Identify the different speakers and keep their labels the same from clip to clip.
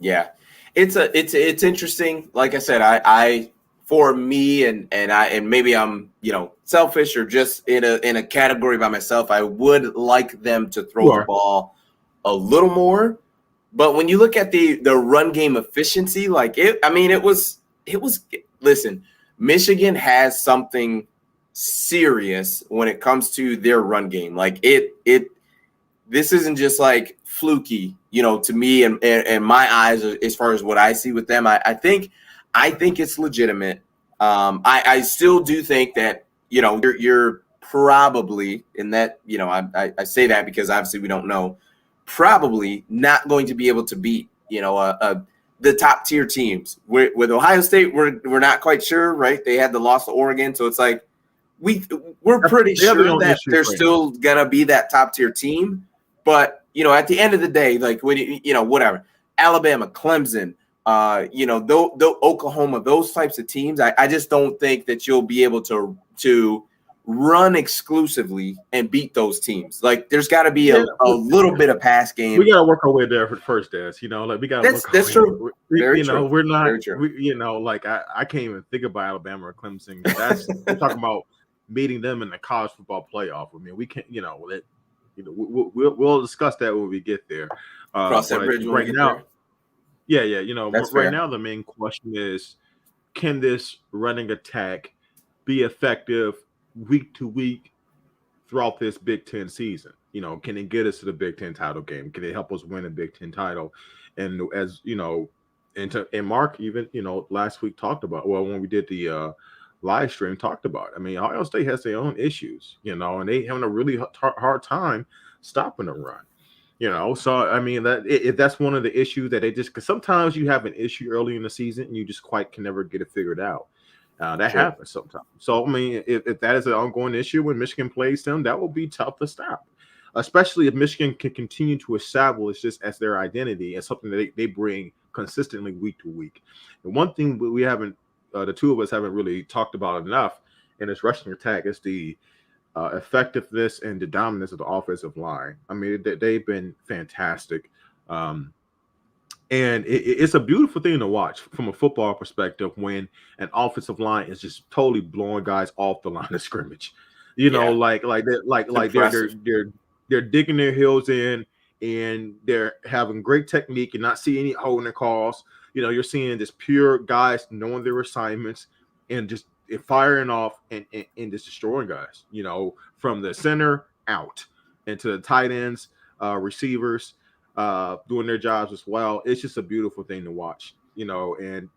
Speaker 1: Yeah, it's interesting. Like I said, I for me and maybe I'm selfish or just in a category by myself. I would like them to throw the ball a little more. But when you look at the run game efficiency, it was. Listen, Michigan has something serious when it comes to their run game. This isn't just like fluky, to me and my eyes as far as what I see with them. I think it's legitimate. I still do think that you're probably in that. I say that because obviously we don't know. Probably not going to be able to beat the top tier teams. With Ohio State, we're not quite sure, right? They had the loss to Oregon, so it's like we're pretty sure that they're still gonna be that top tier team. But at the end of the day, like when whatever, Alabama, Clemson, Oklahoma, those types of teams, I just don't think that you'll be able to run exclusively and beat those teams. Like there's got to be a little bit of pass game.
Speaker 2: We got to work our way there for the first dance. We got to work.
Speaker 1: That's true.
Speaker 2: Very true. We're not. I can't even think about Alabama or Clemson. We're talking about meeting them in the college football playoff. I mean, we can't. We'll discuss that when we get there.
Speaker 1: Cross that bridge
Speaker 2: right now.
Speaker 1: There.
Speaker 2: Yeah.
Speaker 1: That's
Speaker 2: right
Speaker 1: fair.
Speaker 2: now the main question is, can this running attack be effective week to week throughout this Big Ten season? Can it get us to the Big Ten title game? Can it help us win a Big Ten title? And as and Mark even last week talked about, when we did the live stream, talked about it. I mean, Ohio State has their own issues, and they having a really hard time stopping the run. So I mean if that's one of the issues that because sometimes you have an issue early in the season and you just can never get it figured out. That happens sometimes. So I mean, if that is an ongoing issue when Michigan plays them, that will be tough to stop, especially if Michigan can continue to establish this as their identity and something that they bring consistently week to week. And one thing we haven't, the two of us haven't really talked about enough in this rushing attack is the effectiveness and the dominance of the offensive line. I mean, they've been fantastic. And it's a beautiful thing to watch from a football perspective when an offensive line is just totally blowing guys off the line of scrimmage. They're digging their heels in and they're having great technique and not see any holding calls. You're seeing this pure guys knowing their assignments and just firing off and just destroying guys. From the center out and to the tight ends, receivers. Doing their jobs as well. It's just a beautiful thing to watch, and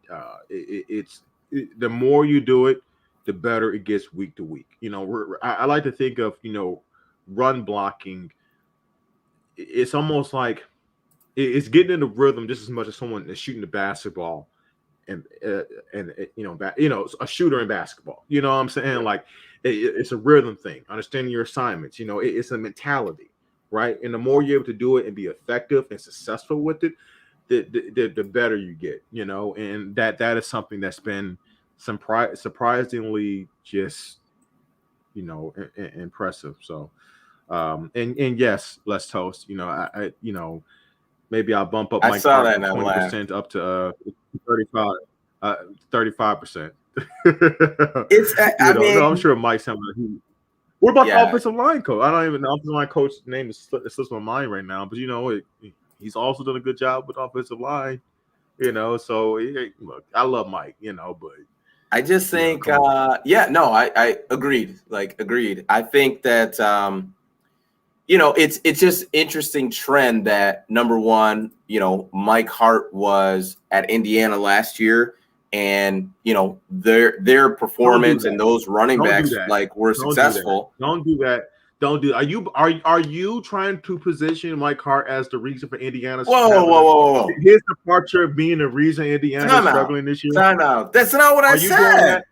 Speaker 2: it's the more you do it, the better it gets week to week. I like to think of, run blocking. It's almost like it's getting in the rhythm just as much as someone is shooting the basketball and a shooter in basketball. You know what I'm saying? Like it's a rhythm thing, understanding your assignments. It's a mentality. Right. And the more you're able to do it and be effective and successful with it, the better you get, and that is something that's been surprisingly just, impressive. So, and yes, let's toast, I maybe I'll bump up my 20% up to 35%. I'm sure Mike's having What about the offensive line coach? I don't even know. Offensive line coach's name slips my mind right now, but he's also done a good job with offensive line. So look, I love Mike. But
Speaker 1: I just think, I agreed. Agreed. I think that it's just interesting trend that number one, Mike Hart was at Indiana last year. And their performance and those running backs were successful.
Speaker 2: Don't do that. Don't do. Are you trying to position Mike Hart as the reason for Indiana's?
Speaker 1: Whoa!
Speaker 2: His departure being the reason Indiana is struggling this year.
Speaker 1: Time out. That's not what I said.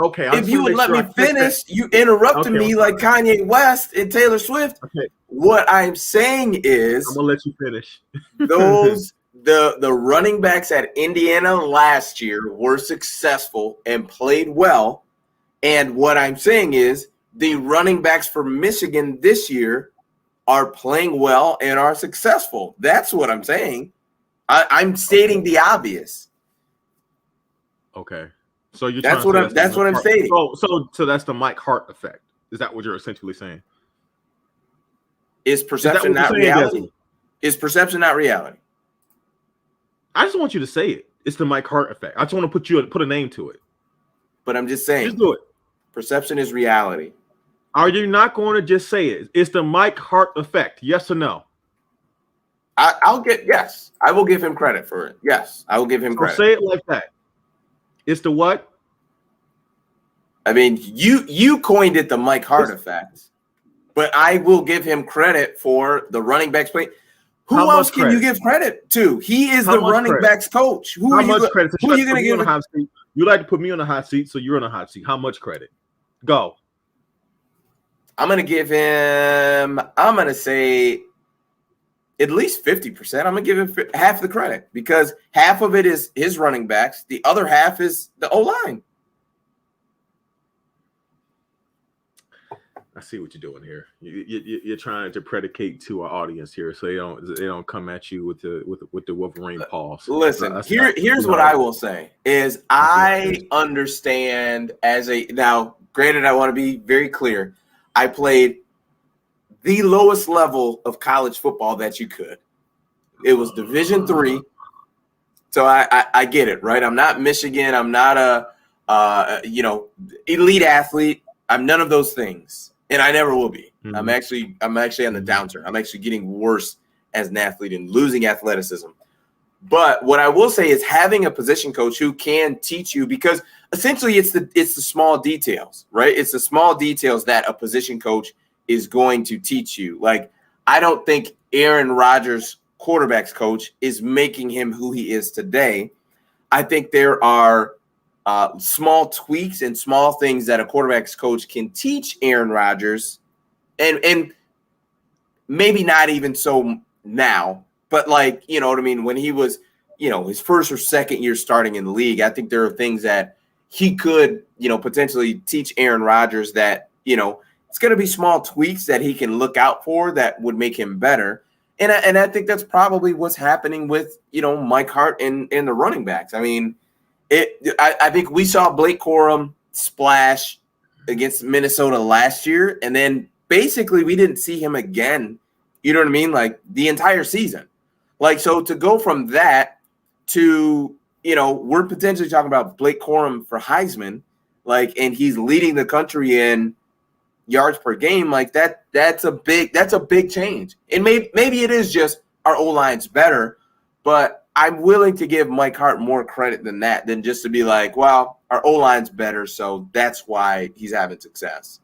Speaker 2: Okay.
Speaker 1: If you would let me finish, you interrupted me like Kanye West and Taylor Swift. Okay. What I'm saying is,
Speaker 2: I'm gonna let you finish.
Speaker 1: Those. The running backs at Indiana last year were successful and played well. And what I'm saying is the running backs for Michigan this year are playing well and are successful. That's what I'm saying. I'm stating the obvious.
Speaker 2: Okay. So you're
Speaker 1: That's
Speaker 2: trying to
Speaker 1: what
Speaker 2: say
Speaker 1: I'm
Speaker 2: Mike Hart.
Speaker 1: stating.
Speaker 2: So that's the Mike Hart effect. Is that what you're essentially saying?
Speaker 1: Is perception not reality? Is perception not reality?
Speaker 2: I just want you to say it. It's the Mike Hart effect. I just want to put a name to it.
Speaker 1: But I'm just saying.
Speaker 2: Just do it.
Speaker 1: Perception is reality.
Speaker 2: Are you not going to just say it? It's the Mike Hart effect. Yes or no?
Speaker 1: Yes. I will give him credit for it. Yes, I will give him credit.
Speaker 2: Say it like that. It's the what?
Speaker 1: I mean, you coined it the Mike Hart effect, but I will give him credit for the running backs play. Who else can you give credit to? He is the running backs coach. Who are you going to give?
Speaker 2: You like to put me on a hot seat, so you're on a hot seat. How much credit? Go.
Speaker 1: I'm going to give him. I'm going to say at least 50%. I'm going to give him half the credit because half of it is his running backs. The other half is the O-line.
Speaker 2: I see what you're doing here. You're trying to predicate to our audience here, so they don't come at you with the Wolverine paws.
Speaker 1: Listen, here's what I will say is I understand now. Granted, I want to be very clear. I played the lowest level of college football that you could. It was Division III, so I get it, right? I'm not Michigan. I'm not a elite athlete. I'm none of those things. And I never will be. Mm-hmm. I'm actually on the downturn. I'm actually getting worse as an athlete and losing athleticism. But what I will say is having a position coach who can teach you, because essentially it's the small details, right? It's the small details that a position coach is going to teach you. Like, I don't think Aaron Rodgers, quarterback's coach, is making him who he is today. I think there are small tweaks and small things that a quarterback's coach can teach Aaron Rodgers, and maybe not even so now, but like, you know what I mean? When he was, his first or second year starting in the league, I think there are things that he could, potentially teach Aaron Rodgers that, it's going to be small tweaks that he can look out for that would make him better. And I think that's probably what's happening with, Mike Hart and the running backs. I mean, I think we saw Blake Corum splash against Minnesota last year, and then basically we didn't see him again, you know what I mean? Like the entire season. Like, so to go from that to, we're potentially talking about Blake Corum for Heisman, like, and he's leading the country in yards per game, like that's a big change. And maybe it is just our O-line's better, but I'm willing to give Mike Hart more credit than that, than just to be like, well, our O-line's better, so that's why he's having success.